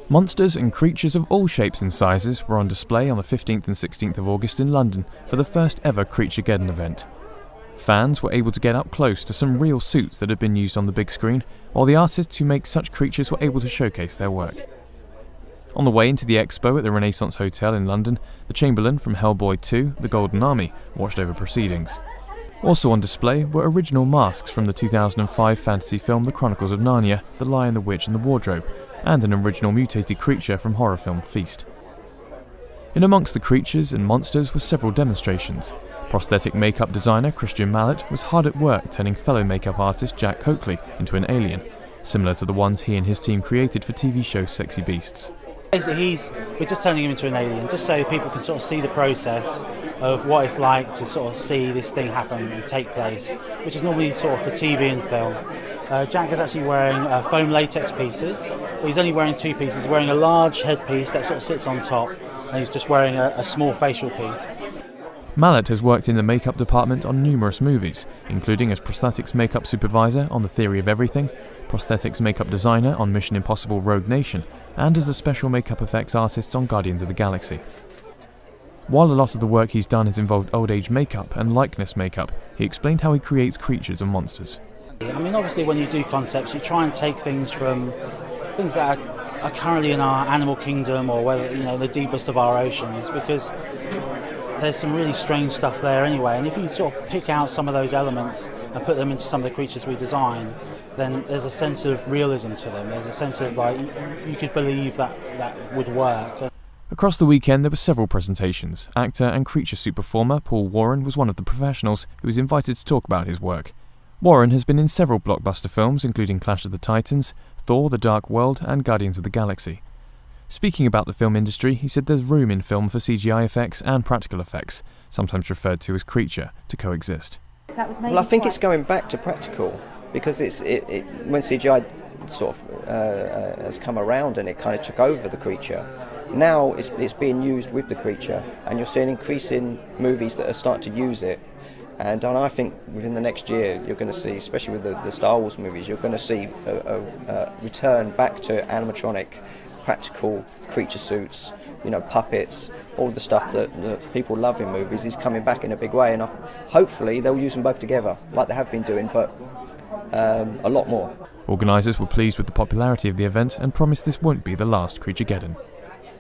Monsters and creatures of all shapes and sizes were on display on the 15th and 16th of August in London for the first ever Creaturegeddon event. Fans were able to get up close to some real suits that had been used on the big screen, while the artists who make such creatures were able to showcase their work. On the way into the expo at the Renaissance Hotel in London, the Chamberlain from Hellboy 2, The Golden Army, watched over proceedings. Also on display were original masks from the 2005 fantasy film The Chronicles of Narnia, The Lion, the Witch and the Wardrobe, and an original mutated creature from horror film Feast. In amongst the creatures and monsters were several demonstrations. Prosthetic makeup designer Kristyan Mallett was hard at work turning fellow makeup artist Jack Coakley into an alien, similar to the ones he and his team created for TV show Sexy Beasts. Basically, we're just turning him into an alien, just so people can sort of see the process of what it's like to sort of see this thing happen and take place, which is normally sort of for TV and film. Jack is actually wearing foam latex pieces, but he's only wearing two pieces. He's wearing a large headpiece that sort of sits on top, and he's just wearing a small facial piece. Mallett has worked in the makeup department on numerous movies, including as prosthetics makeup supervisor on The Theory of Everything, prosthetics makeup designer on Mission Impossible Rogue Nation, and as a special makeup effects artist on Guardians of the Galaxy. While a lot of the work he's done has involved old age makeup and likeness makeup, he explained how he creates creatures and monsters. I mean, obviously when you do concepts, you try and take things from things that are currently in our animal kingdom, or whether, you know, the deepest of our oceans, because there's some really strange stuff there anyway, and if you sort of pick out some of those elements and put them into some of the creatures we design, then there's a sense of realism to them. There's a sense of, like, you could believe that would work. Across the weekend there were several presentations. Actor and creature suit performer Paul Warren was one of the professionals who was invited to talk about his work. Warren has been in several blockbuster films including Clash of the Titans, Thor: The Dark World and Guardians of the Galaxy. Speaking about the film industry, he said there's room in film for CGI effects and practical effects, sometimes referred to as creature, to coexist. Well, I think it's going back to practical, because when CGI sort of has come around and it kind of took over the creature, now it's being used with the creature, and you're seeing increasing movies that are starting to use it. And I think within the next year you're going to see, especially with the Star Wars movies, you're going to see a return back to animatronic, practical creature suits, you know, puppets, all the stuff that people love in movies is coming back in a big way, and hopefully they'll use them both together like they have been doing, but a lot more. Organisers were pleased with the popularity of the event and promised this won't be the last Creaturegeddon.